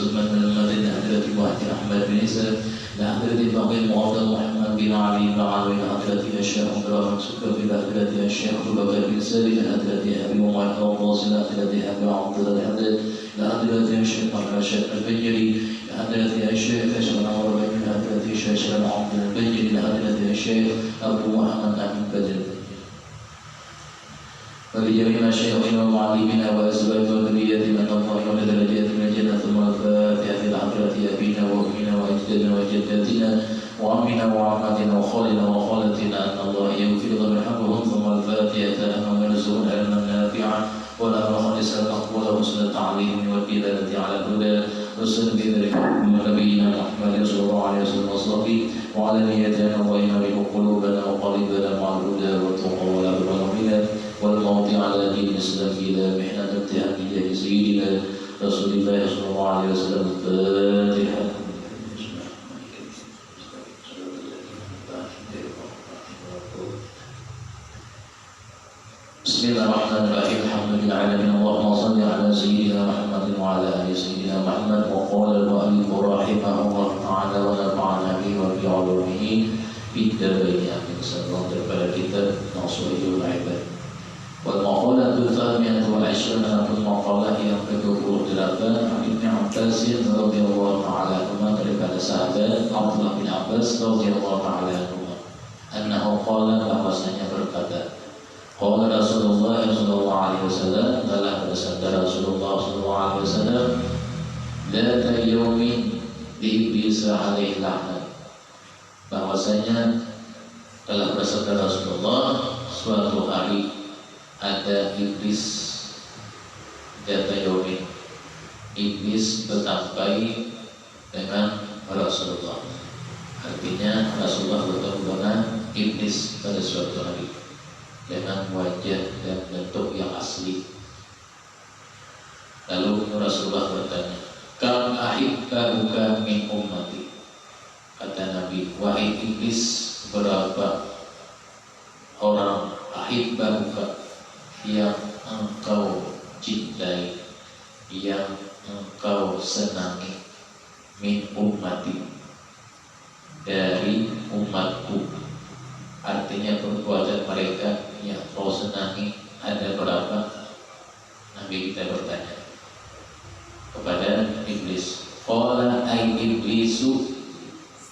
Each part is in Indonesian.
سلمان بن المدين لحضرة واحد أحمد بن عيسى لحضرة باقي المعظم محمد بن علي بن علوي لحضرة الشيخ عبد الرحمن سكري لحضرة الشيخ أبو بكر بن سالم لحضرة أبي عمر القاضي لحضرة أبي عبد الله لحضرة الشيخ الراشد البجري لحضرة الشيخ أشرف عمر بن لحضرة الشيخ عبد البجري لحضرة الشيخ أبو محمد أحمد بدر ولجميع مشايخنا ومعلمينا وأزواجنا وذرياتنا اللهم درجات من الجنة ثم الفاتحة لحضرة أبينا وأمنا وأجدادنا وجداتنا وعمنا وعماتنا وخالنا وخالتنا أن الله يغفر لهم ويرحمهم ثم الفاتحة أنهم يرزقون علما نافعا ولا خالصا مقبولا وحسن التعليم والدلالة على الهدى وسلم بذلك نبينا محمد صلى الله عليه وسلم وصحبه وعلى نيتنا وإيمان قلوبنا وقلبنا مع الهدى والتقوى والعلم والموت على دين الإسلام إلى محنة ابتهاج سيدنا رسول الله صلى الله عليه وسلم. الفاتحة. بسم الله الرحمن الرحيم. الحمد لله العالمين. اللهم صل على سيدنا محمد وعلى آل سيدنا محمد. وقال المؤلف رحمه الله تعالى ونفعنا به وفي علومه في الدارين آمين. Sallallahu kepada kita Nasuhul Ibad. Wal maqalah al-thamiyah wal 20 maqalah yang ke-28 Ibnu Abbas radhiyallahu ta'ala anhu daripada sahabat Abdullah bin Abbas radhiyallahu ta'ala anhu annahu qala bahwasanya berkata qala Rasulullah sallallahu alaihi wasallam telah bersabda Rasulullah sallallahu alaihi wasallam la tayawmin bi iblis alaihi laknat bahwasanya telah bersabda Rasulullah suatu hari ada iblis jatayomin iblis bertampai dengan Rasulullah. Artinya Rasulullah bertemu dengan iblis pada suatu hari dengan wajah dan bentuk yang asli. Lalu Rasulullah bertanya, kam ahibbahuka min ummati. Kata Nabi, wahai iblis, berapa orang ahibbahuka yang engkau cintai, yang engkau senangi, min ummati, dari umatku. Artinya perbuatan mereka yang kau senangi ada berapa? Nabi kita bertanya kepada iblis. Qala ay iblisu,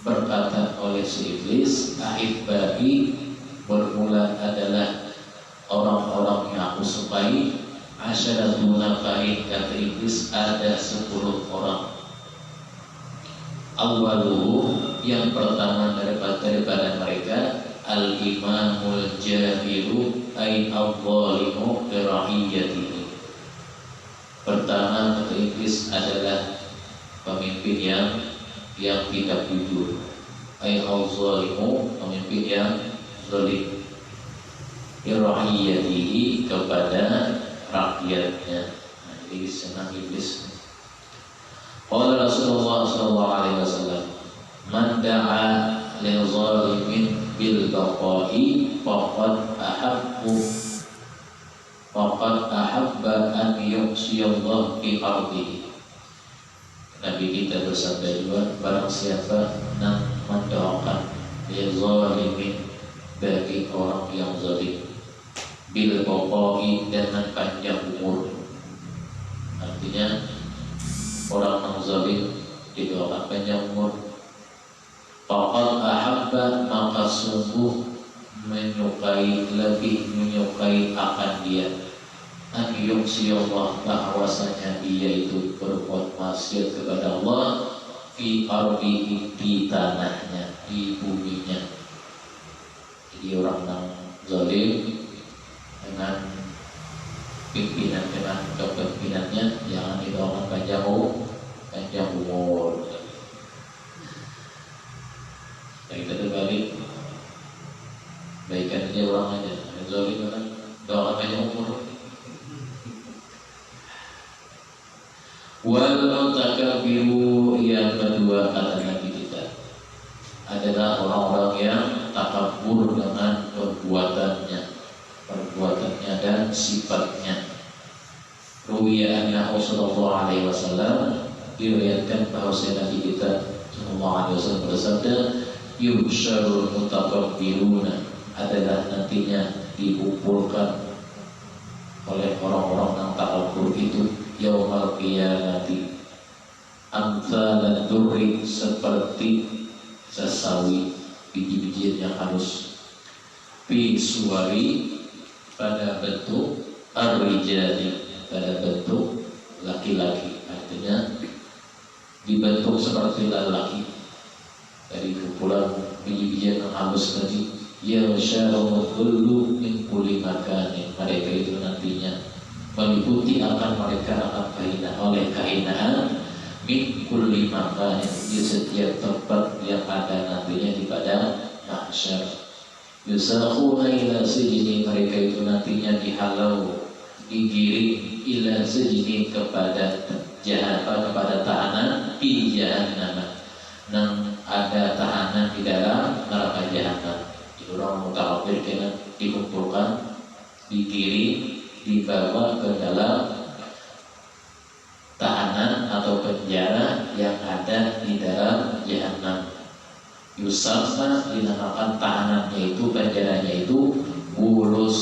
berkata oleh si iblis, ahibbahi, bermula adalah orang-orang yang aku sukai. Asyaratul nafarin, kata iblis, ada 10 orang. Awaluhu, yang pertama daripada mereka, al-imamul jahiru ay al-zalimu birahiyyatihi. Pertama kata iblis adalah pemimpin yang tidak jujur, ay al-zalimu, pemimpin yang zalim, birahiyyatihi, kepada rakyatnya. Nah, jadi senang iblis. Qala Rasulullah sallallahu alaihi wasallam, man da'a lil zalimin bil baqa'i faqad ahabba an yu'siyallah fi ardihi. Nabi kita bersabda juga, barang siapa yang mendoakan lil zalimin, bagi orang yang zalim, bil baqa'i, dengan panjang umur. Artinya orang yang zalim didoakan panjang umur. Faqad ahabba, maka sungguh menyukai, lebih menyukai akan dia, an yu'siyallah, bahwasanya dia itu berbuat maksiat kepada Allah, fi ardihi, di tanahnya, di buminya. Jadi orang yang zalim dengan pimpinan, dengan kepemimpinannya, jangan didoakan panjang umur. Yang kita terbalik, baikkan aja orang aja. Yang zalim kan doakan panjang umur. Wal mutakabbiru, yang kedua kata Nabi kita adalah orang-orang yang takabur dengan perbuatannya dan sifatnya. Ruwiya annahu sallallahu alaihi wasallam, diriwayatkan bahwasanya Nabi kita sallallahu alaihi wasallam bersabda, yuhsyarul mutakabbiruna, adalah nantinya dikumpulkan oleh orang-orang yang takabbur itu yaumal qiyamati amsalan durri, seperti sesawi, biji-bijian yang halus, fi suwari, pada bentuk ar-rijali, pada bentuk laki-laki, artinya dibentuk seperti lelaki. Dari kumpulan biji-bijian yang halus tadi, yasyarul dhullu min kulli makanin, mereka itu nantinya meliputi akan mereka akan kahinaan, oleh kahinaan min kulli makanin, di setiap tempat yang ada nantinya di pada mahsyar. Yusakhuna ila sijni, mereka itu nantinya dihalau, digiring ila sijni, kepada jahanam, kepada tahanan di jahannam, yang ada tahanan di dalam neraka jahanam. Orang mutakabbir kena dikumpulkan, digiring, dibawa ke dalam tahanan atau penjara yang ada di dalam jahanam. Yusafna, dinamakan tahanannya itu, penjaranya itu bulus,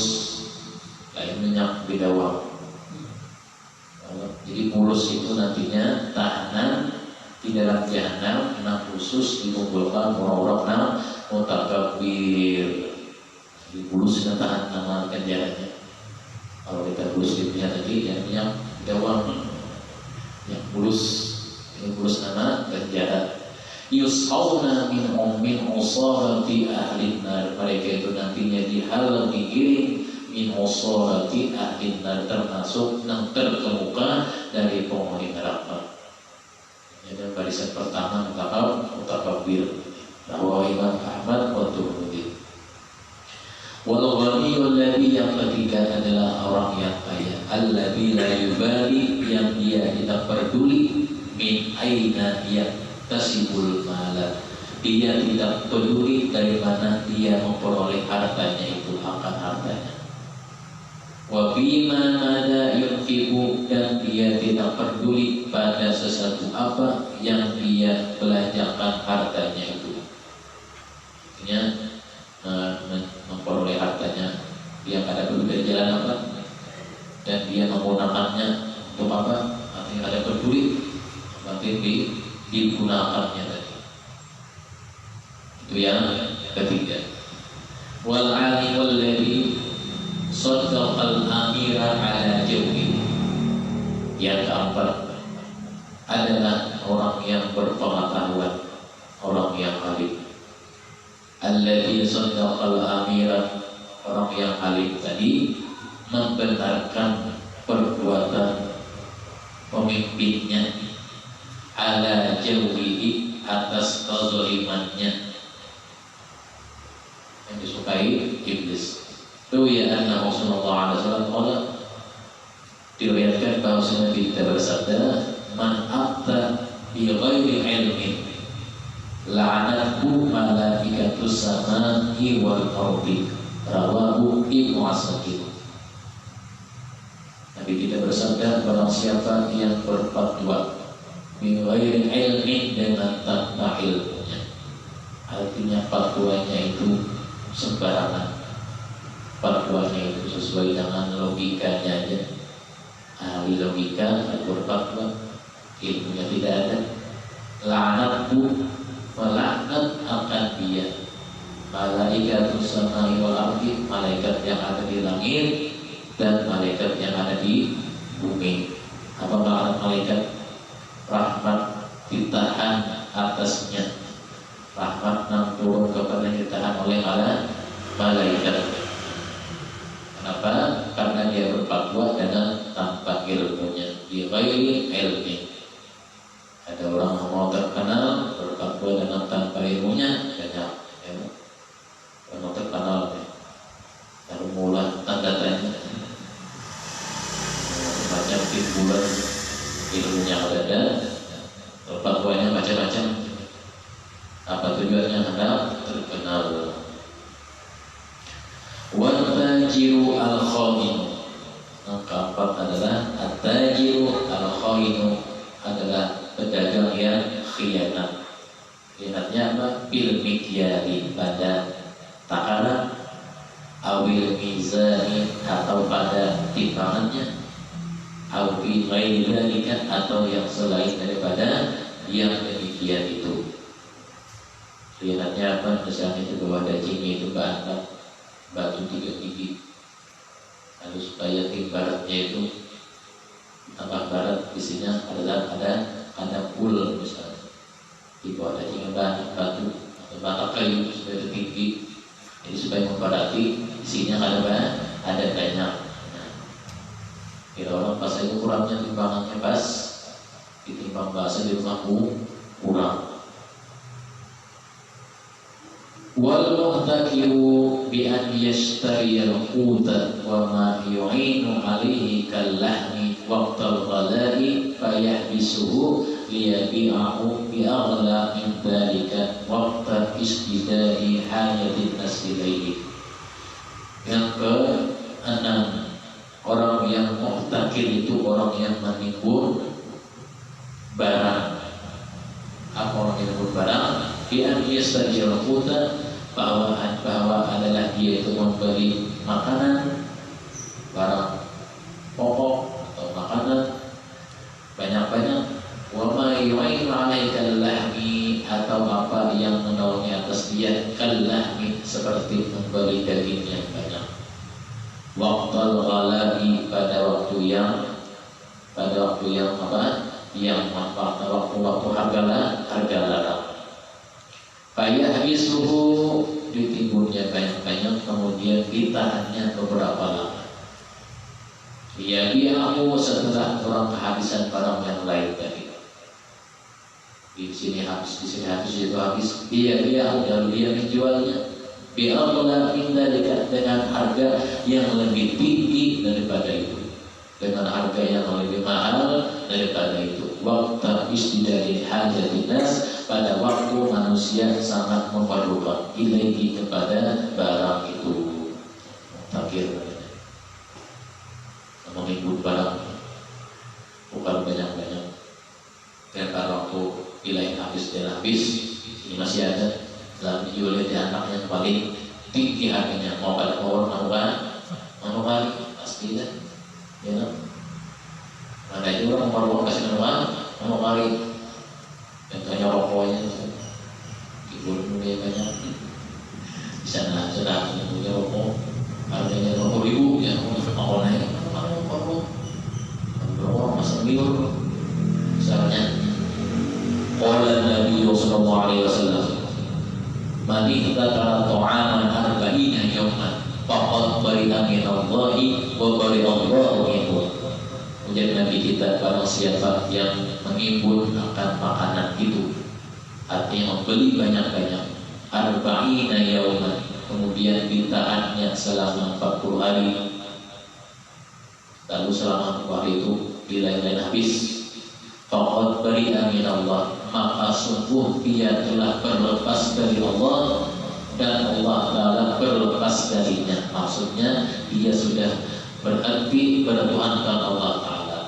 kayak minyak bidawang. Jadi bulus itu nantinya tahanan di dalam jahanam, yang khusus dikumpulkan orang-orang mutakabbir. Di bulus itu tahan nama penjaranya. Kalau kita bulus di punya tadi yang minyak bidawang, yang bulus, ini bulus nama penjara. Yus'auna min usarati ahli nar, mereka itu nantinya dihalau, digiring min usarati ahli nar, termasuk yang terkemuka dari penghuni neraka. Jadi barisan pertama mutakabbir, bahwa Imam Ahmad wa Tirmidzi. Wal ghaniyul ladzi, yang ketiga adalah orang yang kaya, alladzi la yubali, yang dia tidak peduli, min aina yaktasibul mala, dia tidak peduli dari mana dia memperoleh hartanya itu, akan hartanya. Wa bima mada yunfiqu, dan dia tidak peduli pada sesuatu apa yang dia belanjakan hartanya itu. Artinya memperoleh hartanya, dia ada peduli dari jalan apa, dan dia menggunakannya untuk apa, artinya ada peduli, berarti digunakannya tadi. Itu yang ketiga. Wal alimul ladzi saddaqal amira ala jawbi, yang keempat adalah orang yang berpengetahuan, orang yang alim. Alladzi saddaqal amira, orang yang alim tadi membenarkan perbuatan pemimpinnya, ala jawbihi, atas kezalimannya yang disukai iblis. Ya anna Rasulullah SAW diriwayatkan bahwa Nabi kita bersabda, man atta bi ghairi ilmin la'anathu malaikatus samai wal ardi, rawahu Ibnu Asakir. Nabi kita bersabda, barang siapa yang berfatwa bi ghairi ilmin, dengan tanpa ilmunya, artinya fatwanya itu sembarangan, fatwanya itu sesuai dengan logikanya aja, ahli logika berfatwa, ilmunya tidak ada, la'anathu, melaknat akan dia malaikatus samai wal ardi, malaikat yang ada di langit dan malaikat yang ada di bumi. Apa makna malaikat? Rahmat ditahan atasnya, rahmat yang turun kepada ditahan oleh malaikat. Kenapa? Karena dia berfatwa dengan tanpa ilmunya, di ghairi ilmi. Ada orang yang mau terkenal berfatwa dengan tanpa ilmunya, banyak ya. Yang mau terkenal ya, lalu mulai tanda tanya, macam timbulan ilmunya ada, berfatwanya macam-macam. Apa tujuannya? Hendak terkenal. Wal tajiru al-khain, yang keempat adalah at-tajiru al-khain, adalah pedagang pedagang yang khianat. Khianatnya apa? Bil mikyali, pada takaran, awil mizani, atau pada timbangannya, awil ghairi atau yang selain daripada yang demikian itu. Khianatnya apa? Misalnya itu bahwa dagingnya itu bahan batu 3 biji, lalu supaya timbangannya itu tambah barat, isinya ada pul misalnya, dibuat daging banyak batu atau batang kayu supaya itu tinggi, jadi supaya membarati isinya ada banyak. Nah, kira orang pas itu kurangnya timbangannya pas, ditimbang bahasa di rumahku kurang. Wal muhtakiru bi an yashtariya al-quta wa ma yu'inu alaihi kal-lahmi waqtal ghala'i fayahbisuhu liyabi'ahu bi aghla min dhalika waqta istidai hayatin nasilaihi. Yang ke-6, orang yang muhtakir itu orang yang menimbun barang. Apa orang yang menimbun barang? Bi an yashtariya al-quta, bahwa adalah dia itu membeli makanan, barang pokok atau makanan banyak-banyak, wa ma yu'inu 'alaika al-lahmi, atau apa yang menolongnya atas dia, kal-lahmi, seperti membeli daging yang banyak, waqtal ghala'i, pada waktu yang apa? Yang waktu harga larang. Fayahbisuhu, ditimbunnya banyak-banyak, kemudian ditahannya beberapa lama. Dia setelah orang kehabisan barang yang lain tadi. Di sini habis, itu habis. Dia lalu dia menjualnya. Bi'aqla min dzalika, dengan harga yang lebih tinggi daripada itu, dengan harga yang lebih mahal daripada itu. Waqta istidai hajatin nas, pada waktu manusia sangat memerlukan ilaihi, kepada barang itu. Takir menimbun barang bukan banyak-banyak, dan pada waktu ilaihi habis dan habis, ini masih ada, lalu dijual di anaknya yang paling tinggi harganya, mau pada orang manual pasti dah, ya kan? Maka itu orang mau kasih manual dan tanya rokoknya, dibulung dia banyak. Di sana sudah punya rokok, harganya 20.000, ya mau naik, mau berapa masuk liur, misalnya. Qala Nabi sallallahu alaihi wasallam, man ihtatara ta'aman arba'ina yawman faqad bari'a min Allahi wa bari'a Allahu minhu. Ujar Nabi kita, barang siapa yang menimbun akan makanan itu, artinya membeli banyak-banyak, arba'ina yawman, kemudian ditahannya selama 40 hari, lalu selama 40 hari itu bila habis, faqad bari'a min Allah, maka sungguh dia telah berlepas dari Allah dan Allah Ta'ala berlepas darinya. Maksudnya dia sudah berarti bertuhankan Allah Ta'ala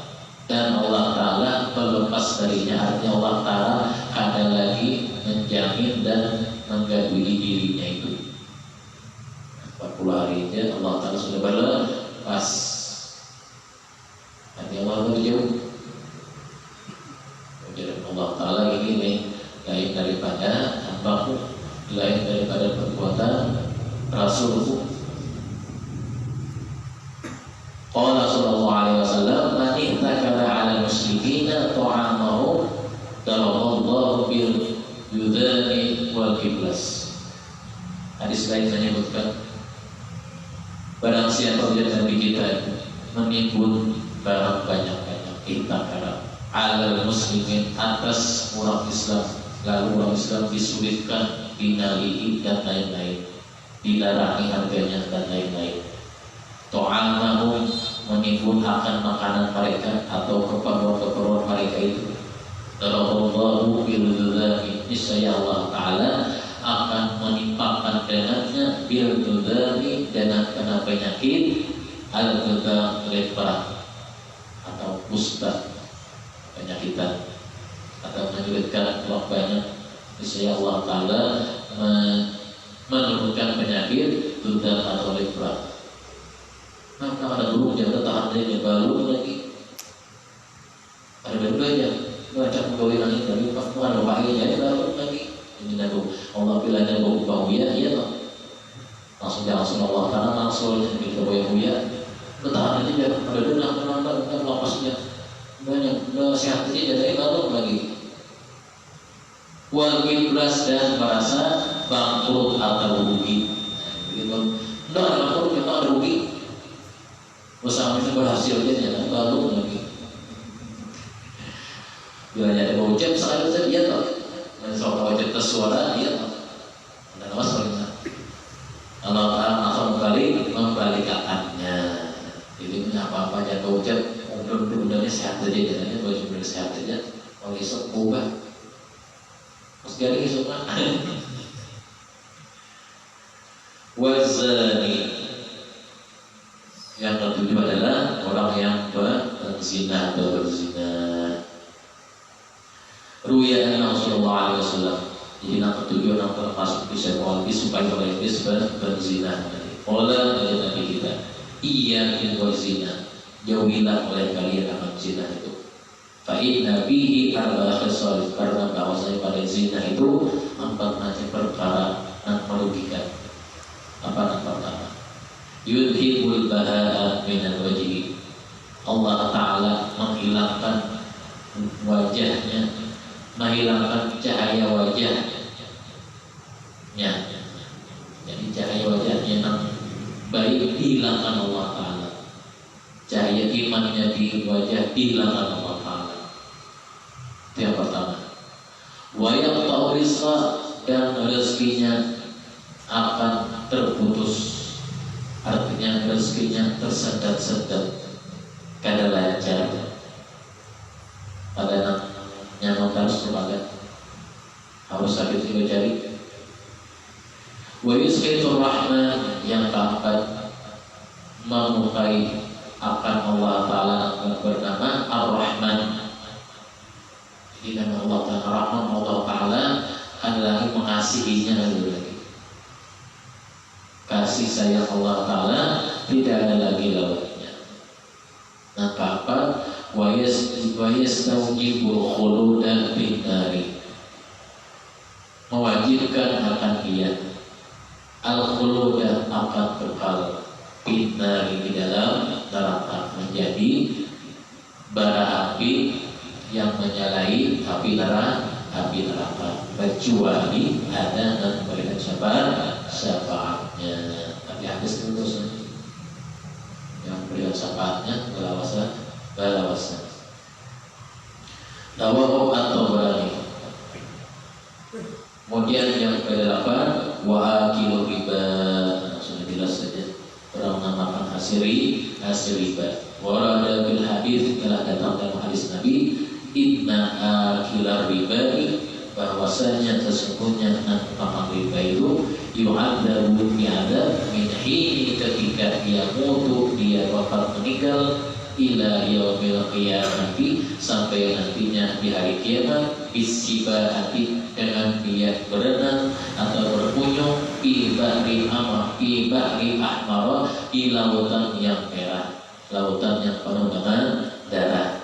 dan Allah Ta'ala berlepas darinya, artinya Allah Ta'ala ada lagi menjamin dan menggadui dirinya itu. 40 hari aja Allah Ta'ala sudah berlepas, artinya Allah Ta'ala jauh. Allah Ta'ala ini lain daripada hambaku, lain daripada perbuatan Rasulku. Qala sallallahu alaihi wasallam, man ihtakara 'ala muslimina ta'amahu darallahu bil yudani wal iblas. Hadis lain menyebutkan, barang siapa Nabi kita menimbun barang banyak-banyak, ihtakara alal muslimin, atas orang Islam, lalu orang Islam disulitkan, binalihi dan lain-lain, dilarangi harganya dan lain-lain. Ta'amahum, menimbun akan makanan mereka atau keperluan mereka itu. Darallahu bil-dzami, niscaya Allah Ta'ala akan menimpakan dengannya bil-dzami, dengan kena penyakit, al-dzam, lepra atau kusta, penyakitan atau menyulitkan banyak. Niscaya Allah Ta'ala menurunkan penyakit tunda atau lepra. Nah, ada dulu jangan tahan dia baru lagi. Ada baru aja, baca pegawai langit dari Tuhan bahaya jadi baru lagi. Ini nabu Allah bilangnya bau ya, iya toh. Langsung Allah Ta'ala langsung kita bau ya. Tahan aja biar ada dengar penonton lapasnya banyak sehat aja jadi baru lagi. Wal iblas dan merasa bangkrut atau rugi. Begitu. Tidak ada bangkrut, kita ada rugi. Usaha itu berhasil aja jangan baru lagi. Bila ada wajib sekali saja dia tahu. Dan soal wajib tersuara dia tahu. Dan awas kalau Allah Ta'ala langsung membalikkannya. Jadi apa-apa aja wajib umur-umurnya sehat saja jangan wajib sehat saja. Kalau esok ubah. Mas gari esok mah. Wazani. Yang ketujuh adalah orang yang berzina atau berzina. Ruya Rasulullah SAW. Jadi yang ketujuh orang termasuk bisa mengalami supaya orang iblis berzina. Olah dari Nabi kita. Iya yang zina. Jauhilah oleh kalian akan zina itu. Fa'inna bihi arba'a khisal, karena bahwasanya pada zina itu 4 macam perkara yang merugikan. Apa yang pertama? Yudhibul baha'a minal wajhi. Allah Ta'ala menghilangkan wajahnya, menghilangkan cahaya wajahnya. Jadi cahaya wajahnya yang baik dihilangkan Allah Ta'ala. Cahaya imannya di wajah dihilangkan Allah Ta'ala. Itu yang pertama. Wa yaqta'u rizqa, dan rezekinya akan terputus. Artinya rezekinya tersendat-sendat, kada lancar. Pada nyaman harus terbagat, harus sakit juga cari. Wa yusqitur rahman, yang keempat memukai akan Allah Ta'ala yang bernama Ar-Rahman. Jadi nama Allah Ta'ala Rahman, Allah Ta'ala adalah mengasihinya lagi. Kasih sayang Allah Ta'ala tidak ada lagi lawannya. Nah, apa? Wa yastawjibul khuluda binnari, mewajibkan akan dia al-khuluda akan kekal binnari di dalam neraka, menjadi bara api yang menyalai api neraka, kecuali ada yang memberikan syafaatnya. Tapi hadis terus yang memberikan syafaatnya balawasan. Rawahu at-Tabrani. Kemudian yang ke-8, wa akilu riba. Sudah jelas saja. Orang menamakan hasil riba. Warada bil hadis, telah datang dalam hadis Nabi, inna akilar riba, bahwasanya sesungguhnya penamakan riba itu yu'adzabu bi'adzab min hini, ketika dia mutu, dia wafat meninggal, ila yaumil qiyamati, sampai nantinya di hari kiamat, bisibahati, dengan dia berenang atau berkunjung di bahri ahmar, di lautan yang merah, lautan yang penuh dengan darah.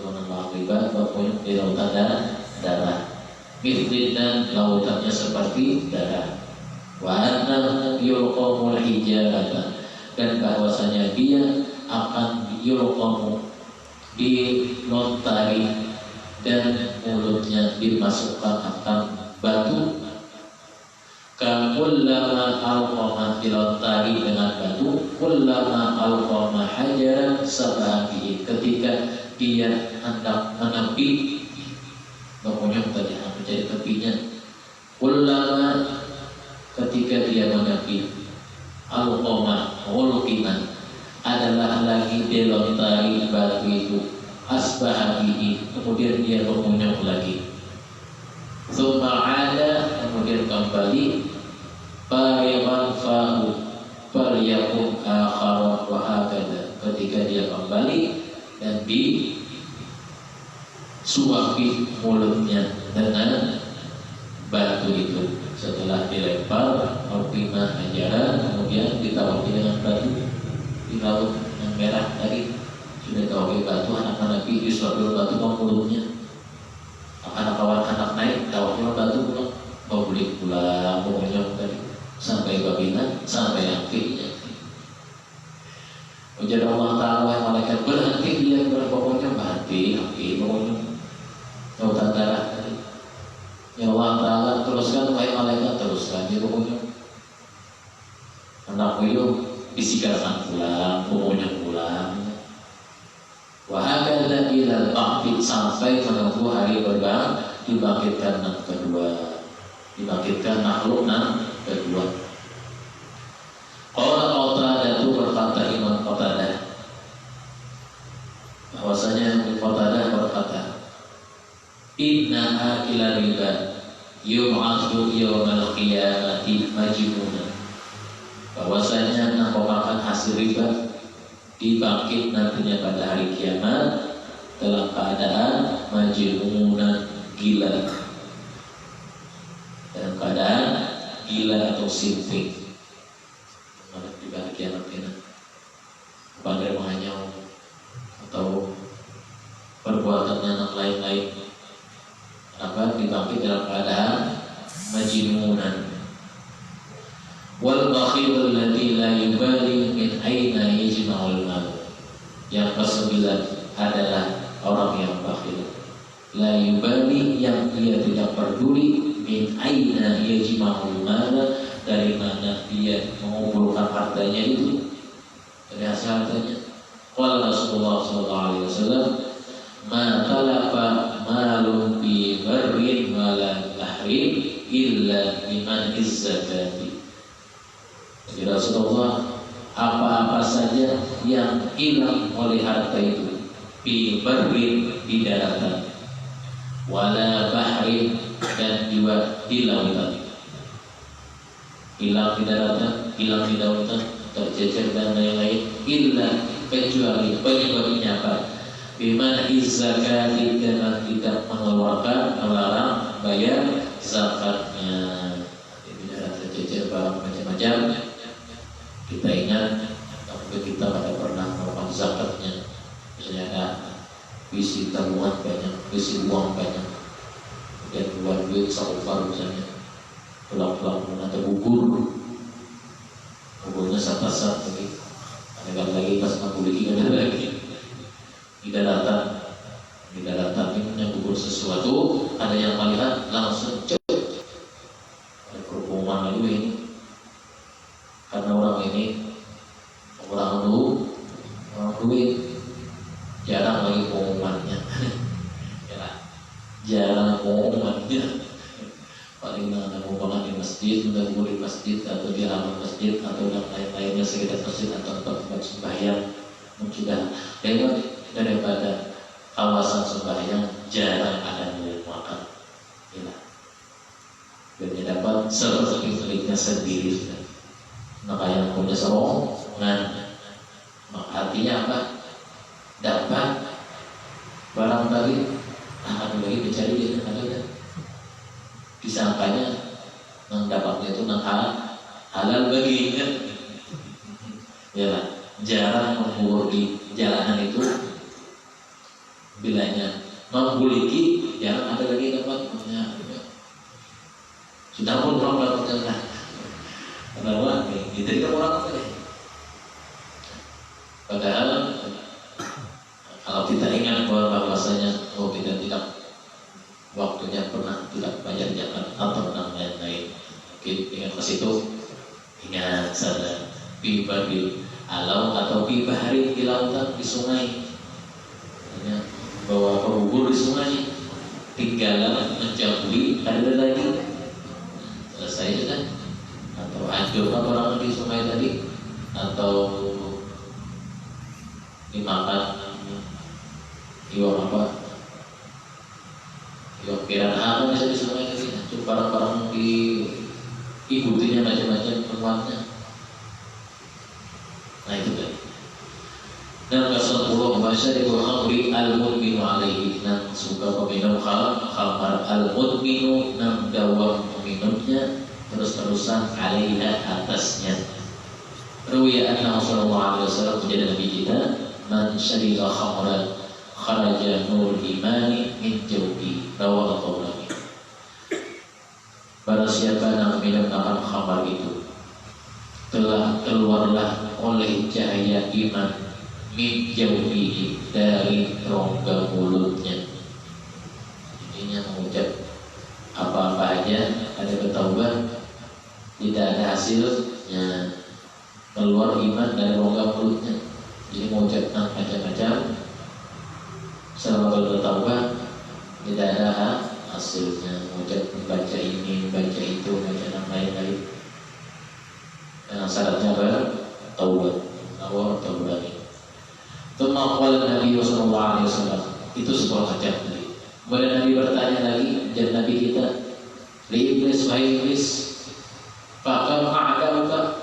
Orang riba berkunjung di lautan darah, mithlin, dan lautannya seperti darah. Wa anna yulqamul hijarata, dan bahwasanya dia akan yulqamu, dilontari, dan mulutnya dimasukkan akan batu. Kullama alqama, dilontari dengan batu, kullama alqama hajaran sabahi, ketika dia hendak menepi, mengunjung tadi menjadi tepinya. Kullama, ketika dia menepi, alqama ulqina, adalah lagi dilontari batu itu, asbahabihi, kemudian dia mengunyah lagi. Tsumma ada, kemudian kembali, fariqan fahu falyakun akhara wa hakadha, ketika dia kembali dan disuapi perutnya dengan batu itu. Setelah dilempar Fatimah hajaran, kemudian ditawaki dengan batu di laut yang merah tadi. Sudah tawaki batu, anak-anak Nabi disuapin batu ke mulutnya. Anak kawan anak naik, tawaki batu pulang. Mau beli pulang, pokoknya tadi sampai babina, sampai akhirnya. Ujar Allah Ta'ala yang malaikat berhenti, dia pokoknya berhenti, pokoknya tahu darah tadi. Ya Allah Ta'ala teruskan, wahai malaikat teruskan, dia pokoknya anak beliau bisikan pulang, pokoknya pulang. Wahakala ilal ba'fi, sampai menunggu hari berbang, dibangkitkan yang kedua, dibangkitkan makhluk yang kedua. Qala Qatadah, itu berkata Imam Qatadah, bahwasanya Qatadah berkata, inna akila riba yub'atsu yawmal qiyamati majnunan, bahwasanya yang memakan hasil riba dibangkit nantinya pada hari kiamat dalam keadaan majnunan, gila, dalam keadaan gila atau sinting. Di hari kiamat ini pada remahnya atau perbuatannya yang lain-lain, apa dibangkit dalam keadaan majnunan. Wal bakhil alladzi la yubali min aina yajma'ul mal, yang kesembilan adalah orang yang bakhil, la yubali, yang dia tidak peduli, min aina yajma'ul mal, dari mana dia mengumpulkan hartanya itu, dari hasil hartanya. Qala Rasulullah sallallahu alaihi wasallam, ma talafa malun bi barrin wala bahrin illa liman izzati. Jadi Rasulullah, apa-apa saja yang hilang oleh harta itu, bi barrin, di daratan, wala bahrin, dan juga di lautan, hilang di daratan, hilang di lautan, tercecer dan lain-lain, illa, kecuali penyebabnya apa? Bimana izzakati, dengan tidak mengeluarkan, melarang bayar zakatnya. Jadi ada tercecer barang macam-macam, kita ingat kalau kita pada pernah melakukan zakatnya. Misalnya ada isi tabungan banyak, isi uang banyak, dan keluar duit saufar misalnya, pulang-pulang atau buburnya sat-sat lagi, ada lagi pas mampu lagi, tidak datang ini yang bubur sesuatu, ada yang melihat langsung cek, ada perhubungan lalu ini, karena orang ini orang duit, jarang lagi pengumumannya, jarang pengumumannya. Paling ada pengumuman di masjid, sudah di masjid atau di halaman masjid atau yang lain-lainnya sekitar masjid atau tempat sembahyang, sudah lewat daripada kawasan sembahyang, jarang ada yang makan. Dan dia dapat seperti miliknya sendiri sudah. Maka yang punya serongan, maka artinya apa? Dapat barang tadi, akan lagi mencari dia ada. Disangkanya mendapatnya itu halal baginya, ya, jarang memburu di jalanan itu, bilanya membuliki, jarang ada lagi dapatnya. Sudah pun orang dapatnya, kenapa? Jadi kan orang apa? Padahal kalau kita ingat bahwasanya kita tidak waktunya pernah tidak bayar zakat atau lain-lain, mungkin ingat ke situ, ingat sadar piba di alau atau piba hari di lautan, di sungai, bawa pembubur di sungai, tinggalan menjauhi, ada lagi selesai sudah, atau hancurkan orang di sungai tadi, atau dimakan iwak apa, iwak piranha bisa di sungai tadi, hancur barang-barang di ikutinya macam-macam tempatnya. Nah itu tadi. Dan Rasulullah Fasyaribul khamri al-mudminu alaihi, nang suka peminum khamar al-mudminu, nang dawam peminumnya terus-terusan alaiha atasnya. Ruwiya anna sallallahu alaihi wasallam, menjadi Nabi kita, man syariba khamran kharaja nur imani min jawbi, rawahu Tabrani. Barang siapa yang minum akan khamar itu, telah keluarlah oleh cahaya iman min jauhi, dari rongga mulutnya. Intinya mengucap apa-apa aja, ada bertaubat, tidak ada hasilnya, keluar iman dari rongga mulutnya. Jadi mengucap macam-macam, selama bertaubat tidak ada hasilnya. Mengucap membaca ini, membaca itu, membaca yang lain-lain. Syaratnya bertaubat. Awal Tabrani. Tsumma qala Nabi sallallahu alaihi wasallam, itu sebuah kajian tadi. Kemudian Nabi bertanya lagi, dan Nabi kita, li iblis, wahai iblis, fakam a'dauka,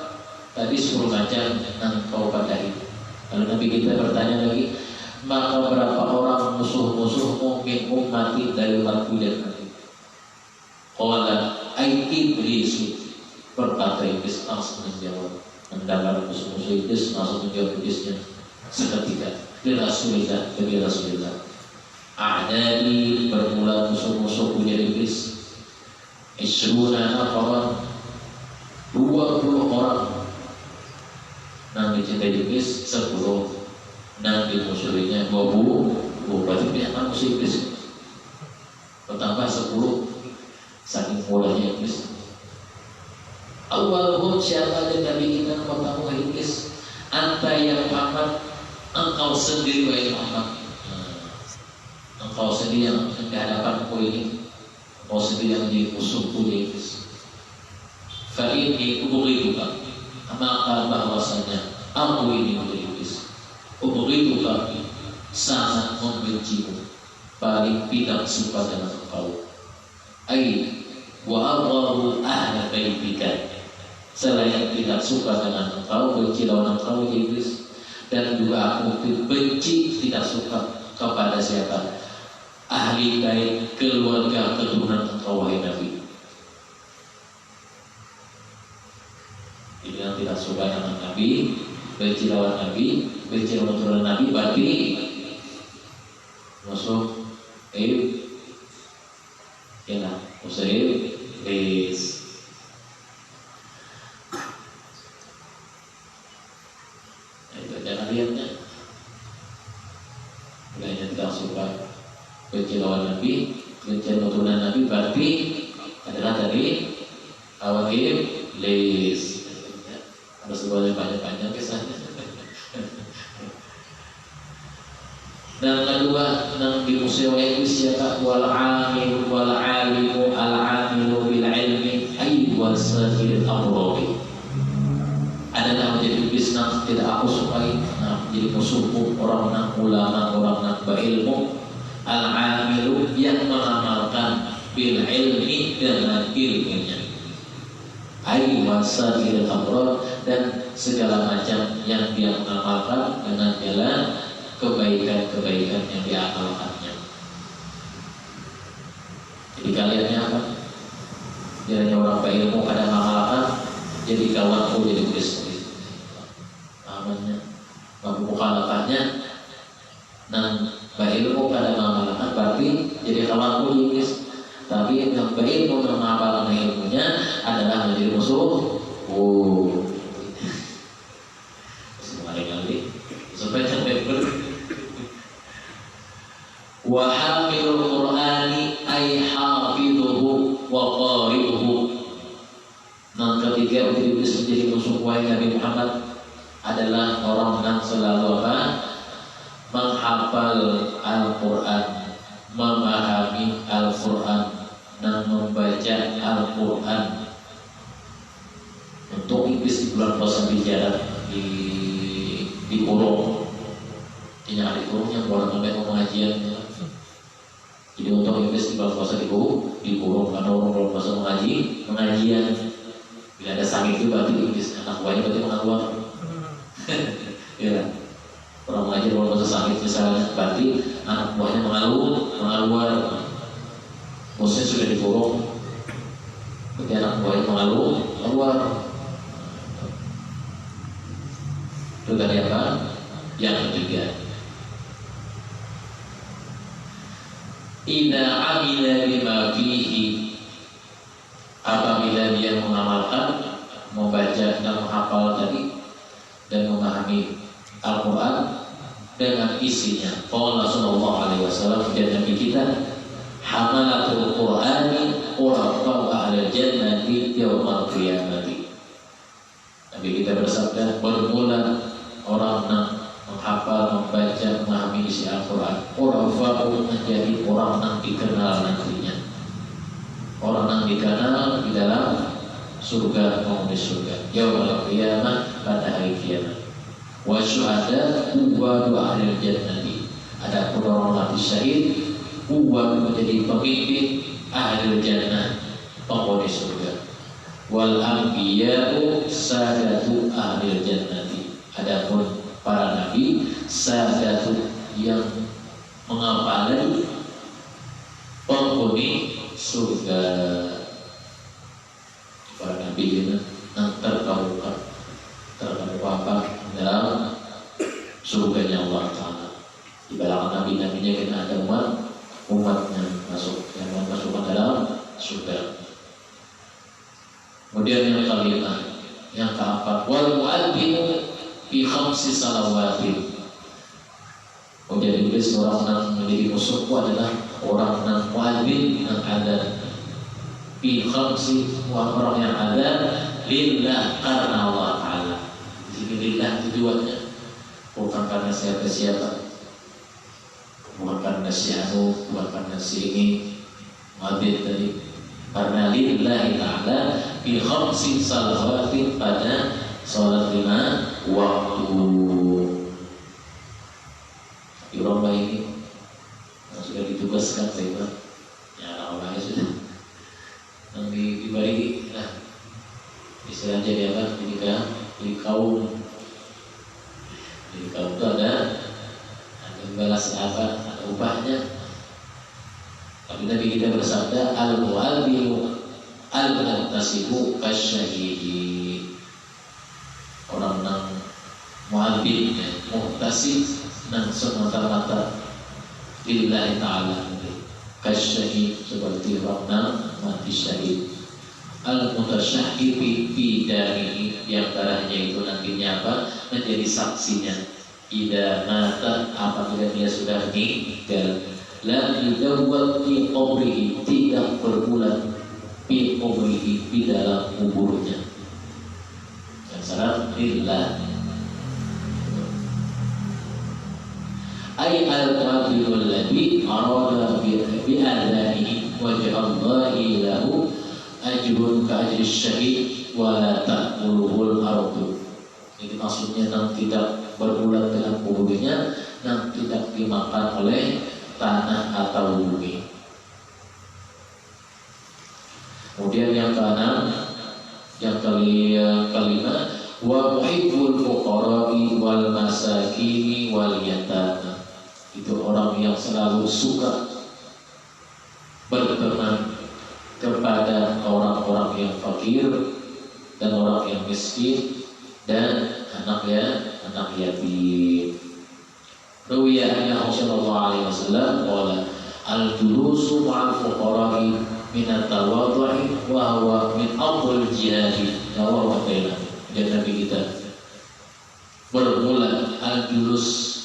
tadi suruh kajian nang kau padai. Lalu Nabi kita bertanya lagi, maka berapa orang musuh-musuhmu min ummati, dari umatku dan nanti. Qala ay iblis, berkata iblis, langsung menjawab. Mendengar musuh-musuh iblis langsung menjawab iblisnya seketika, li Rasulillah, bagi Rasulillah, a'dani, bermula musuh-musuhku dari iblis, isruna nafaran, 20 orang, nang dicintai iblis 10, nang dimusuhinya 20, berarti banyak musuh iblis, bertambah 10, saking mulanya iblis. Awalhum, siapa dan Nabi kita pertama iblis, anta ya Muhammad, engkau sendiri wahai Muhammad. Engkau sendiri yang di hadapanku ini, engkau sendiri yang menjadi musuhku ya iblis. Fa inni ubghiduka, maka bahwasanya aku ini menjadi iblis, ubghiduka, sangat membencimu, paling tidak suka dengan engkau. Ai wa abgharu ahla baitika, selain tidak suka dengan engkau, benci lawan engkau ya iblis. Dan juga aku benci, tidak suka kepada siapa? Ahli bait, keluarga keturunan engkau wahai Nabi. Jadi yang tidak suka dengan Nabi, benci lawan Nabi, benci lawan keturunan Nabi, berarti musuh ya, musuh iblis. Lihatnya, mulainya tidak suka, benci lawan Nabi, benci keturunan Nabi, berarti adalah dari awal iblis. Harus boleh panjang-panjang kisahnya. Dan kedua, yang dimusuhi oleh iblis siapa? Wal amilu bil ilmi ay wasahil amrobi, adalah menjadi iblis yang tidak aku sukai, menjadi musuhku, orang yang ulama, orang yang berilmu. Al-amilu, yang mengamalkan, bil ilmi, dengan ilmunya. Ai wasail amrod, dan segala macam yang dia mengamalkan dengan jalan kebaikan-kebaikan yang diamalkannya. Jadi kaliannya apa? Jiranya orang berilmu pada mengamalkan, jadi kawanku, jadi iblis. Amannya, mukhalafahnya, dan berilmu pada mengamalkan, berarti jadi kawanku iblis. Tapi yang berilmu mengamalkan ilmunya adalah menjadi musuh. Sekali-kali supaya sampai wa hamilul Qur'ani ay hafidhuhu wa qari'uhu. Yang ketiga, iblis menjadi musuh wahai Nabi Muhammad adalah orang yang selalu apa? Menghafal Al-Quran, memahami Al-Quran, dan membaca Al-Quran. Untuk iblis di bulan puasa bicara dikurung, tidak dikurung yang orang sampai pengajian. Jadi untuk iblis di bulan puasa dikurung, karena orang bulan puasa pengajian. Bila ada sang itu berarti iblis, anak buahnya berarti mengaluar. Ya, orang mengajar bulan puasa sang itu, misalnya bosnya sudah dikurung, ketika anak buahnya mengeluh keluar. Itu tadi apa? Yang ketiga, idza amila bima fihi, apabila dia mengamalkan, membaca dan menghafal tadi dan memahami Al-Quran dengan isinya. Qala sallallahu alaihi wasallam, dan Nabi kita, hamalatul Qur'ani urafa'u ahlil jannati yawmal qiyamati. Nabi kita bersabda, bermula orang yang menghafal, membaca, memahami isi Al-Quran, urafa'u, menjadi orang yang dikenal nantinya, orang yang dikenal di dalam surga, penghuni surga yaumul qiyamah, pada hari kiamat. Wa syuhada wa ahli jannati, adapun orang mati syahid, wa menjadi pemimpin ahli jannah, penghuni surga. Wal anbiya'u sadatu ahli jannati, adapun para nabi sadatu, yang mengapalai penghuni surga. Para nabi ini terkamukan apa dalam surganya Allah Ta'ala. Di belakang nabi-nabinya kita ada umatnya masuk, yang masukkan dalam surga. Kemudian yang kelima, yang keempat, wal mu'adzinu fi khamsi salawatin. Kemudian juga seorang yang menjadi musuhku adalah orang yang mu'adzin, yang ada fi khamsi, orang yang ada lillah, karena Allah Ta'ala. Di sini lillah tujuannya bukan karena siapa-siapa, bukan karena si anu, bukan karena si ini, mu'adzin tadi, karena lillahi ta'ala fi khamsi salawatin, pada sholat 5 waktu. Di rumah ini yang sudah ditugaskan Pak, ya awalnya sudah yang dibagi, nah istilahnya jadi apa? Jadi kaum itu ada balas apa? Ada upahnya. Tapi Nabi kita bersabda, al-mu'adzinu al-mu'tasibu kasyahidi, orang yang mu'adzin, mu'tasib, dan semata-mata lillahi ta'ala, kasyahid, seperti orang mati syahid. Al-mutasyahidi bidamihi, yang darahnya itu nantinya apa? Menjadi saksinya. Idza mata, apabila dia sudah meninggal, la yudawwal fi qabrihi, tidak berbulan fi qabrihi, di dalam kuburnya. Yang syarat lillah. Ay al-qadirul ladhi arada bi adanihi wajhallahi lahu ajrun ka ajri syahid wa la ta'kuluhul ardu. Ini maksudnya yang tidak berbulan dengan kuburnya, yang tidak dimakan oleh tanah atau bumi. Kemudian yang keenam, yang kelima, wa muhibbul fuqara'i wal masakini wal yatama. Itu orang yang selalu suka berteman kepada orang-orang yang fakir dan orang yang miskin dan anak yatim. Ruwiya anna Rasulullah alaihi wasallam qala al-julusu ma'al fuqara'i min at-tawadhu'i wa huwa min afdal jihadi. Rawahu Muslim. Dan Nabi kita bermula al-julus,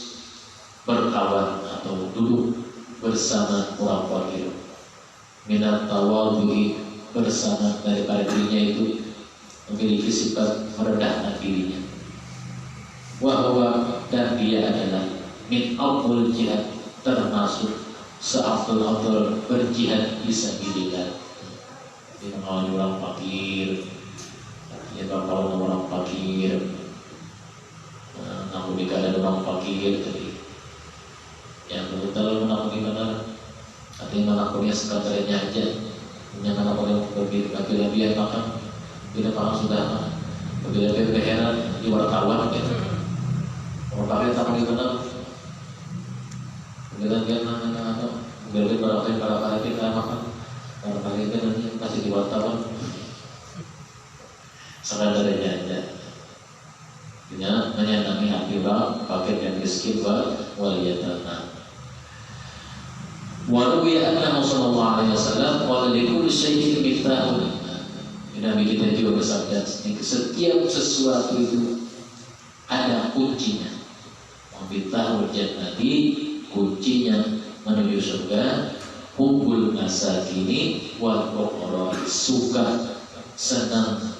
berkawan atau duduk bersama orang fakir, min at-tawadhu'i, bersama daripada dirinya itu memiliki sifat merendahkan dirinya, wa huwa, dan dia adalah min afdal jihad, termasuk seafdal-afdal berjihad fisabilillah. Dia mengawal orang fakir, dia mengawal orang fakir, namun jika ada orang fakir tadi yang betul menakut gimana, artinya menakutnya sekadar aja, punya menakut yang berbeda biar makan, tidak makan sudah, berbeda heran di wartawan gitu. Orang fakir tak gimana, kemudian dia nanya, kemudian para kita makan, wartawan. Sekadarnya aja. Dengan menyenangi hati orang, fakir dan miskin wal yatama. Wa ruwiya anna sallallahu alaihi wasallam qala li kulli syai'in miftahun. Nabi kita juga bersabda, setiap sesuatu itu ada kuncinya. Miftahul jannati, kuncinya menuju surga. Hubbul masakini wal fuqara, suka, senang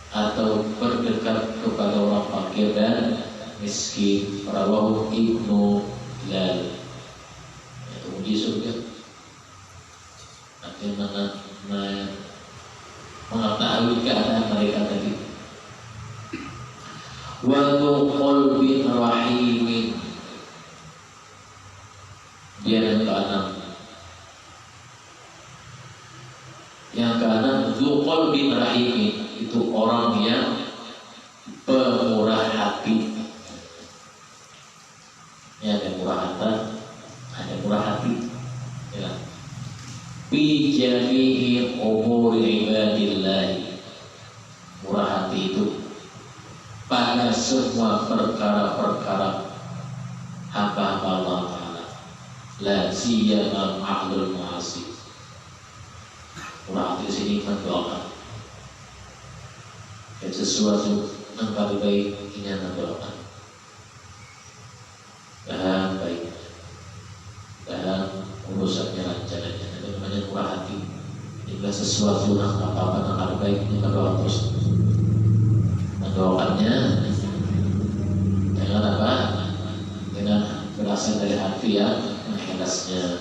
atau berdekat kepada orang fakir dan miskin. Rawahu Ibnu Hilal. Kunci surga artinya mengetahui keadaan mereka tadi. Wa qalbin rahimin, dia yang keenam. Yang keenam, dzu qalbin rahimin, itu orang yang pemurah hati. Ya, ada murah hati, ada murah hati. Ya. Fi jami'i umuri ibadillah, murah hati itu pada semua perkara-perkara hamba-hamba Allah Ta'ala, la siyama ahlul ma'asi. Murah hati di sini mendoakan sesuatu yang paling baik, ini yang mendoakan dan baik dan urusannya lancar aja. Itu namanya murah hati. Jika sesuatu yang apa-apa yang paling baik, ini mendoakan terus, mendoakannya dengan apa? Dengan berasal dari hati yang ikhlasnya.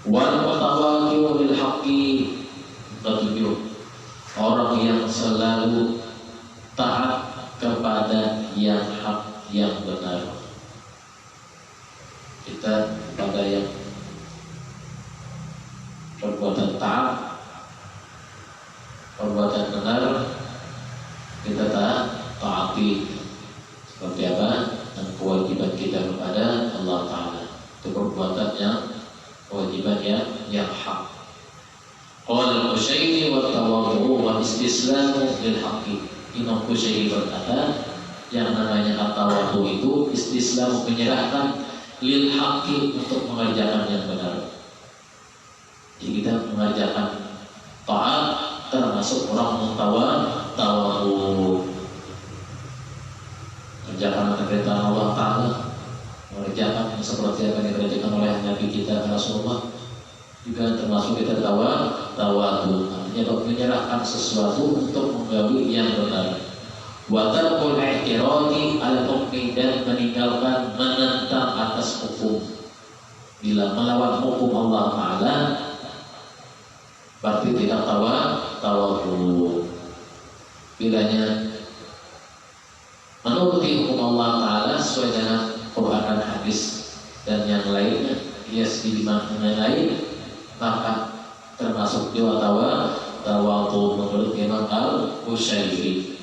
Wal mutawaqi'u lil haqqi, ketujuh, orang yang selalu taat kepada yang hak, yang benar. Kita pada yang perbuatan taat, perbuatan benar, kita taati. Seperti apa? Dan kewajiban kita kepada Allah Ta'ala, itu perbuatan yang kewajiban yang hak. Qala al-Qushairi wa tawadhu wa istislamu lil haqqi. Imam Qushairi berkata, yang namanya at-tawadhu itu istislamu, menyerahkan, lil haqqi, untuk mengerjakan yang benar. Jadi kita mengerjakan taat termasuk orang tawadhu, mengerjakan perintah Allah Ta'ala, mengerjakan seperti apa yang dikerjakan oleh Nabi kita Rasulullah, juga termasuk kita tawadhu, artinya menyerahkan sesuatu untuk menggawi yang benar. Wa tarkul i'tiradi al-hukmi, dan meninggalkan menentang atas hukum. Bila melawan hukum Allah Ta'ala, berarti tidak tawadhu. Bilanya menuruti hukum Allah Ta'ala sesuai dengan Quran dan hadis dan yang lainnya, di mana lain, maka termasuk juga tawadhu menurut Imam Al-Qushairi.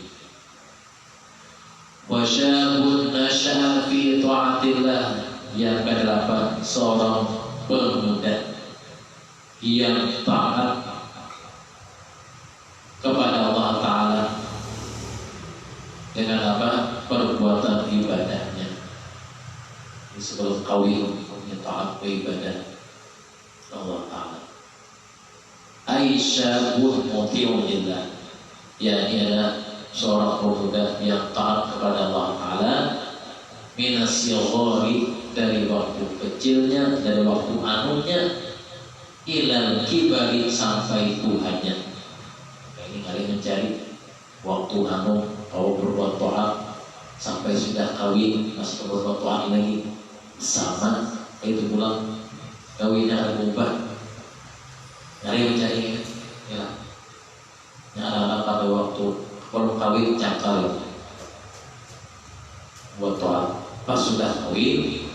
Wa syabun nasya'a fi ta'atillah, yang kedelapan, seorang pemuda yang taat kepada Allah Ta'ala dengan apa? Perbuatan ibadahnya. Sebelum kawin punya taat beribadah Allah Ta'ala. Aisyabun muti'un lillah, yakni ada seorang pemuda yang taat kepada Allah Ta'ala minasyghari, dari waktu kecilnya, dari waktu anunya, ilal kibari, sampai tuhannya. Ini kalian mencari waktu anu kau berbuat taat sampai sudah kawin masih berbuat taat lagi, sama itu pulang kawinnya ada ubah. Kalian mencari ya, yang pada waktu belum kawin cakal buat taat, pas sudah kawin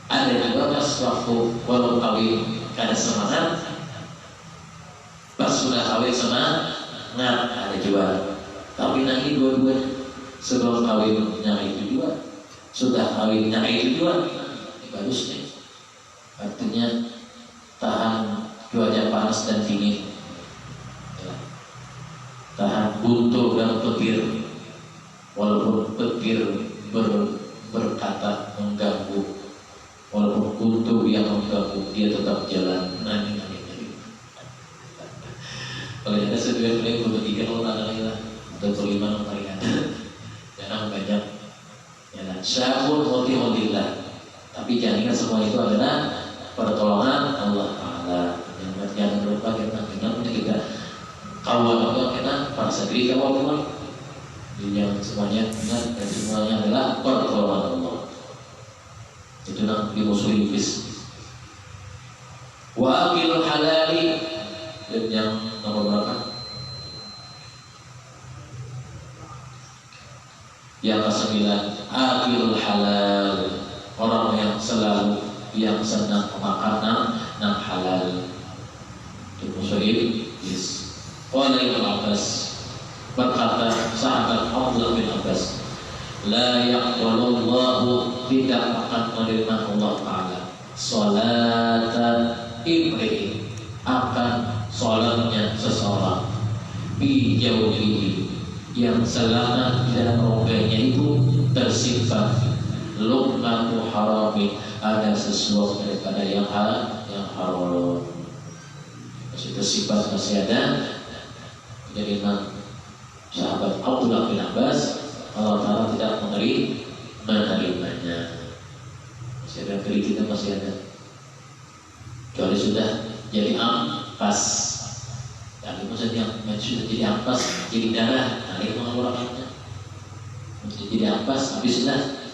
ada juga pas waktu belum kawin ada semangat, pas sudah kawin semangat ada juga. Tapi nanti dua-duanya, sebelum kawinnya itu juga, sudah kawinnya itu juga, ini bagusnya. artinya tahan cuaca panas dan dingin, ya. Tahan buntu dan petir, walaupun petir berkata mengganggu, walaupun buntu yang mengganggu, dia tetap jalan. Kalau kita sedang beli buntu tiga orang lagi lah, atau lima orang lagi, jangan banyak. Ya, syahun hoti-hotilah. Tapi jangan ingat semua itu adalah pertolongan Allah Ta'ala. Jangan lupa kita kawal Allah kita para sadri kawal Allah. Yang semuanya ingat dan semuanya adalah pertolongan Allah. Itu nanti musuh iblis. Wa akil halali, dan yang nomor berapa? Yang ke-9, akil halal, orang yang selalu yang senang makanan yang halal. Itu musuh iblis. Qala Ibnu Abbas, berkata sahabat Abdullah bin Abbas, la yaqbalullahu, tidak akan menerima Allah Ta'ala salatan imri'in, akan salatnya seseorang bi jauhihi, yang selama dalam rongganya itu tersimpan luqmatu harami, ada sesuatu daripada yang haram, masih tersimpan, masih ada. Jadi sahabat Abdullah bin Abbas, Allah Ta'ala tidak menerimanya. Masih ada kiri kita, masih ada. Kecuali sudah jadi ampas. Tapi maksudnya sudah jadi ampas, jadi darah, nah ini mengurangkannya. Jadi ampas, habis sudah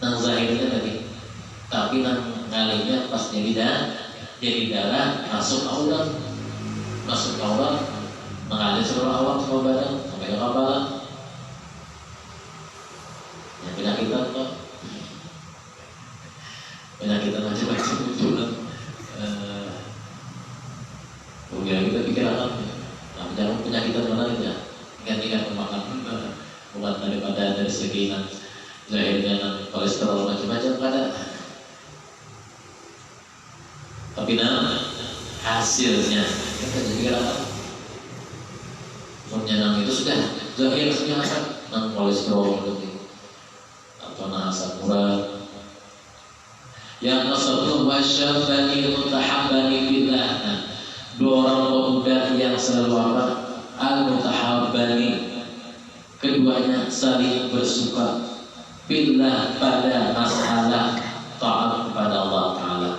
nang zahirnya tadi. Tapi nang ngalinya pas jadi darah, masuk aurat, mengalir seluruh awak semua badan sampai ke kepala. Yang penyakitan kok, penyakitan macam-macam munculan. Kemudian kita pikir apa? Nah, jangan penyakitan mana aja. Ingat-ingat pemakan bukan daripada dari segi zahirnya kolesterol macam-macam ada. Tapi hasilnya kita jadi apa? Menyenang itu sudah zahir senyata, nang kolesterol atau asam urat. Yang ke-10, wasyabani mutahabbani billah. Nah, dua orang pemuda yang selalu apa? Al-mutahabbani, keduanya saling bersuka billah, pada masalah taat kepada Allah Ta'ala.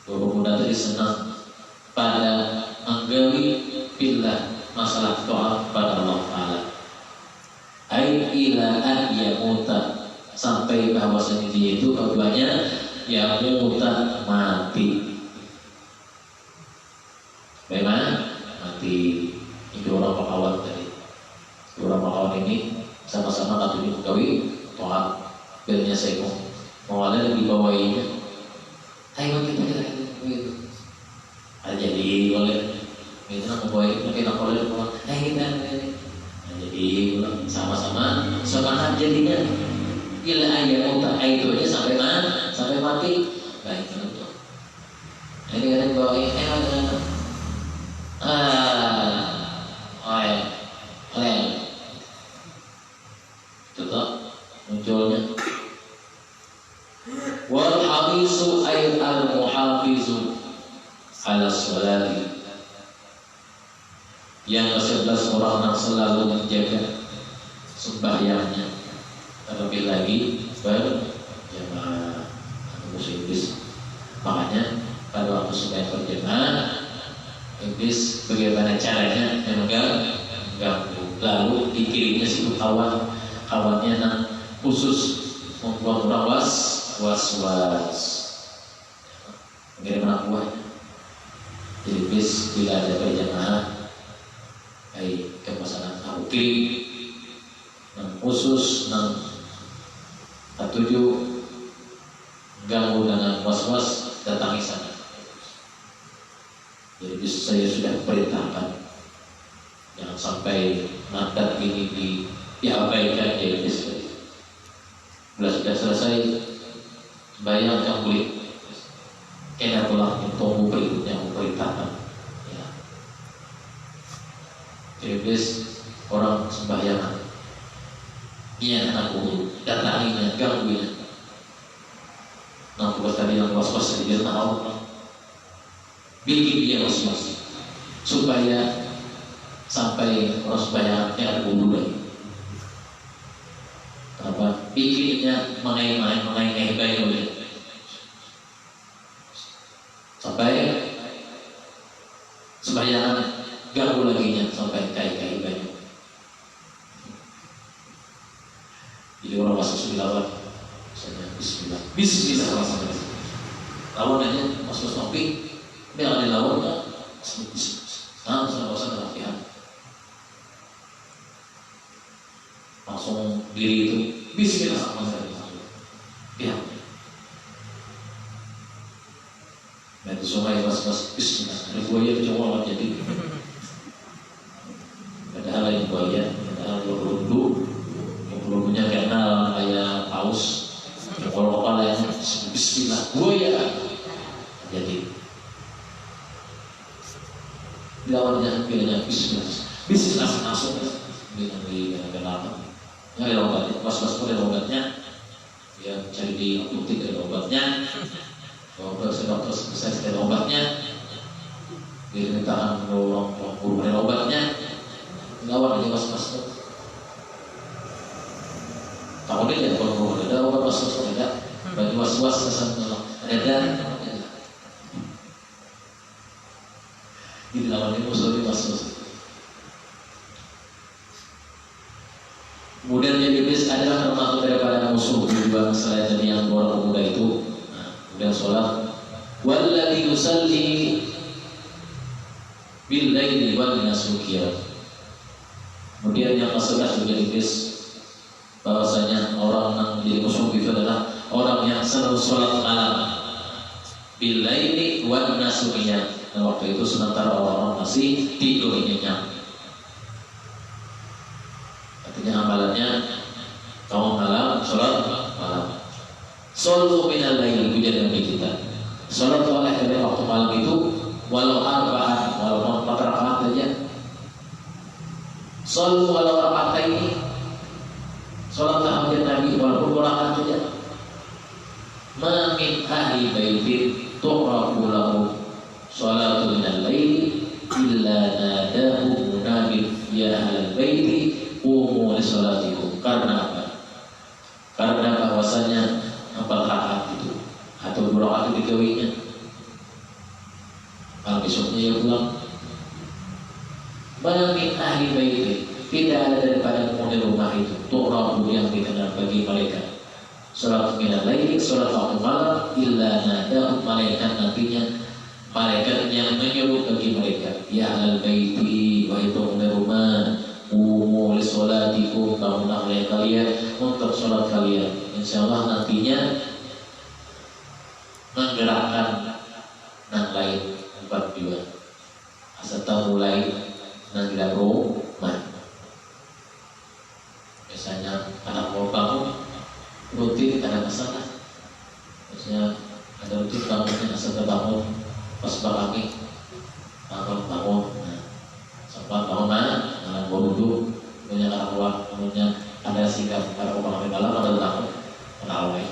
Dua pemuda tadi senang pada menggali billah, masalah taat kepada Allah Ta'ala. Ai ila an yamuta, sampai bahwasanya dia itu keduanya yamuta, mati. Bagaimana? Mati. Itu orang pakawan tadi. Orang pakawan ini sama-sama katanya menggawi taat. Bilnya saya mau ada yang dibawainnya. Ayo kita begitu. Jadi boleh. Kita membawa itu mungkin aku boleh bawa. Kita jadi sama-sama semangat jadinya. Ila ayat muta itu aja sampai mana? Sampai mati. Baik betul. Ini kadang bawain tetap munculnya. Wal hafizu ay al muhafizu ala sholati, yang ke-11 orang yang selalu menjaga sembahyangnya, terlebih lagi berjamaah atau musuh iblis. Makanya pada waktu sembahyang berjamaah, iblis bagaimana caranya mengganggu. Lalu dikirimnya situ kawannya yang khusus membuat orang was-was. Bagaimana kuahnya? Jadi iblis bila ada berjamaah, ke pasangan awki yang khusus yang ketujuh ganggu dengan was-was, datangi sana. Jadi saya sudah perintahkan jangan sampai mandat ini diabaikan. Jadi sudah selesai bayar yang kulit, kena pulang tunggu berikutnya perintahkan. Ya. Jadi orang sembahyangan, iya anak guru, datanginya, ganggunya. Nah, tugas tadi yang was-was dia tahu, bikin dia was-was supaya sampai orang sembahyangannya guru lagi. Apa? Bikinnya mengenai baik sampai sembahyang ganggu laginya sampai kai banyak. Jadi orang masuk sulawan, misalnya Bismillah rasanya. Lawan aja masuk topi, dia ada lawannya, nah sudah latihan. Langsung diri itu Bismillah sama sekali. Ya. Nah itu sungai mas Bismillah. Ada buaya cowok jadi. Padahal yang buaya, padahal yang belumnya kenal kayak paus. Yang kalau kepala yang Bismillah buaya jadi. Lawannya bilangnya Bismillah langsung dengan kenal. Yang ada obatnya, was-was pun ada obatnya. Ya cari di apotek ada obatnya. Obat dokter spesialis ada obatnya. Dimintakan orang guru ada obatnya. Lawan aja was-was. Tahu deh ya kalau guru ada obat was-was ada. Bagi was-was kesan ada dan ini lawan ini musuh was-was. Kemudian iblis adalah termasuk daripada musuh juga selain tadi yang dua pemuda itu. Nah, kemudian sholat. Walladzi yusalli bil laili wan nasu qiyam. Kemudian yang masalah juga iblis bahwasanya orang yang menjadi musuh itu adalah orang yang selalu sholat malam. Bil laili wan nasu qiyam. Dan waktu itu sementara orang masih tidur nyenyak. Artinya amalannya kamu malam, sholat malam. Solu minal laili, pujian Nabi kita. Sholat oleh dari waktu malam itu walau arba'at, walau 4 rakaat saja. Solu walau rakaat ini, sholat tahajud Nabi walaupun 2 rakaat saja. Ma min ahli baitin tu'rafu lahu sholatu minal laili illa nadahu munadin ya ahlal baiti umu lisolatikum. Karena apa? Karena bahwasanya 4 rakaat itu atau 2 rakaat itu digawinya. Kalau besoknya ya pulang. Min ahli baiti, tidak ada daripada penghuni rumah itu tu'rafu yang dikenal bagi mereka sholat minal laili, sholat waktu malam illa nadahu, malaikat nantinya malaikat yang menyuruh bagi mereka ya ahlal baiti, wahai penghuni rumah, umu lisolatikum, bangunlah oleh kalian untuk sholat kalian. Insyaallah nantinya menggerakkan nang lain 42 serta mulai nang tidak rumah. Biasanya anak mau bangun rutin ada masalah. Biasanya ada rutin bangunnya asal bangun pas bangun bangun. Sempat bangun mana? Bodoh punya anak keluar, kemudian ada sikap para orang dalam ada takut kenal lain.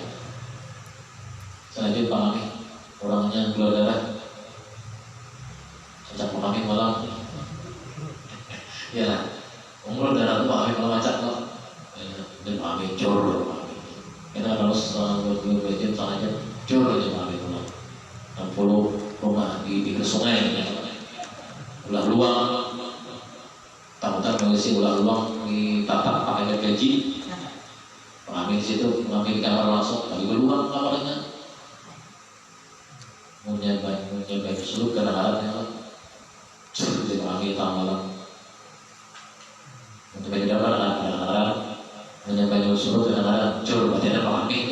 Selanjutnya pahami orangnya keluar darah, sejak pahami malam, ya lah, umur darah itu pahami malam macam loh, dan pahami jor, kita kalau dua jam saja jor aja pahami malam, 60 rumah di sungai, ulah luang. Takutan mengisi ulang-ulang di tapak pakai gaji, pengambil di situ, pengambil di kamar langsung, tapi keluar kamarnya, menyabai seluruh kadang-kadang, sudah pengambil tamu malam, untuk baju dapat kadang-kadang, menyabai seluruh kadang-kadang, cur berarti ada pengambil,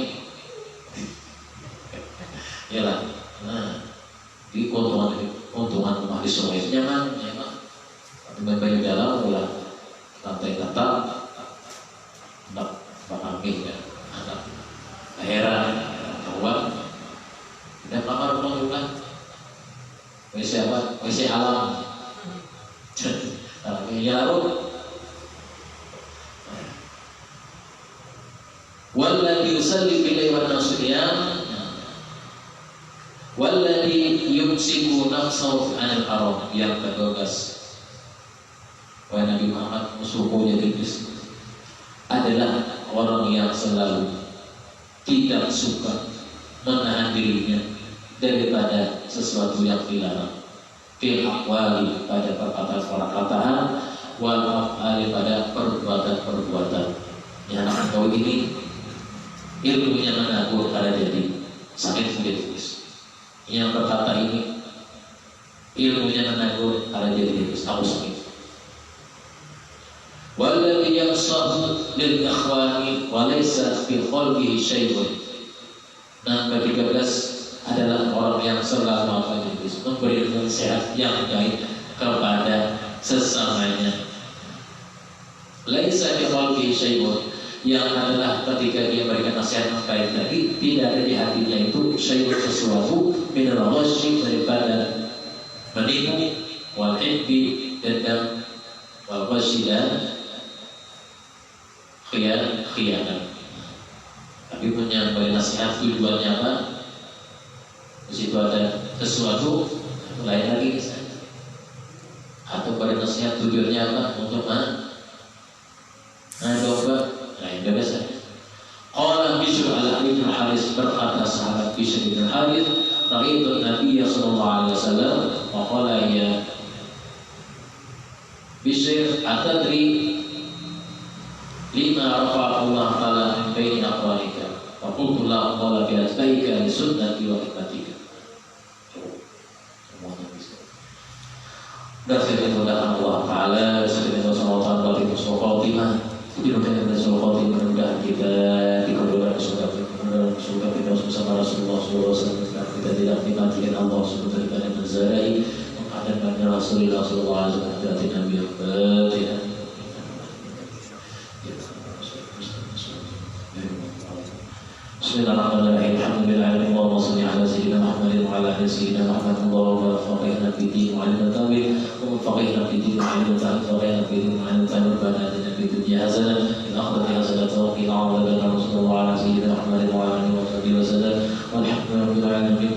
iyalah, nah, di keuntungan rumah di sungai itu nyaman. Baju dalam ulah lantai tetap Amih ya, anak heran, kawan, dan kamar pulang juga WC apa? WC alam. Ya larut. Walladhi yusalli bil-laili wan-nasu qiyam walladhi yumsiku nafsahu 'anil haram. Yang ke-12, wahai Nabi Muhammad, musuhku jadi adalah orang yang selalu tidak suka menahan dirinya daripada sesuatu yang dilarang. Fil aqwali, pada perkataan-perkataan, wal af'ali, pada perbuatan-perbuatan. Yang anak tahu ini ilmunya mengatur pada jadi sakit tulis. Yang berkata ini ilmunya mengatur pada jadi aku sakit. Walladhi yamsahu lil ikhwani wa laysa fi qalbihi syai'un. Nah, ke-13 adalah orang yang selalu memberi nasihat yang baik kepada sesamanya. Laisa fi qalbihi syai'un, yang adalah ketika dia memberikan nasihat yang baik tadi tidak ada di hatinya itu syai'un, sesuatu minal ghasyi, daripada menipu, wal hibbi, dendam, wal ghasyi, dan khianat. Tapi punya beri nasihat tujuannya apa? Di situ ada sesuatu lain lagi, atau beri nasihat tujuannya apa? Untuk domba lain biasa. Qala Bishr al-Harith al-Haris, berkata sahabat Bishr bin Harith, ra'aitu Nabi sallallahu alaihi wasallam wa qala ya Bishr atadri lima rafa'a Allah ta'ala min baini aqwanika wa qultu la qala bi asbaika li sunnati wa hikmatika. Dan saya mudah Allah Ta'ala sekitar salawat bagi Rasulullah dimuliakan Rasulullah, mudah kita dikabulkan surga kita bersama Rasulullah SAW. Kita tidak dimatikan Allah SWT pada menzarai menghadapkan Rasulullah SAW dari Nabi yang bertihan. Bismillahirrahmanirrahim. Alhamdulillahirabbil alamin. Allahumma shalli ala sayyidina Muhammadin wa ala ali sayyidina Muhammad. Allahumma faqihna fid din wa 'allimna tawil wa faqihna fid din wa 'allimna ta'wil wa faqihna fid din wa 'allimna ta'wil wa atina fid dunya hasanah wa akhirati hasanah wa qina 'adzaban nar. Sallallahu ala sayyidina Muhammadin wa ala alihi wa sahbihi wa sallam. Walhamdulillahirabbil alamin.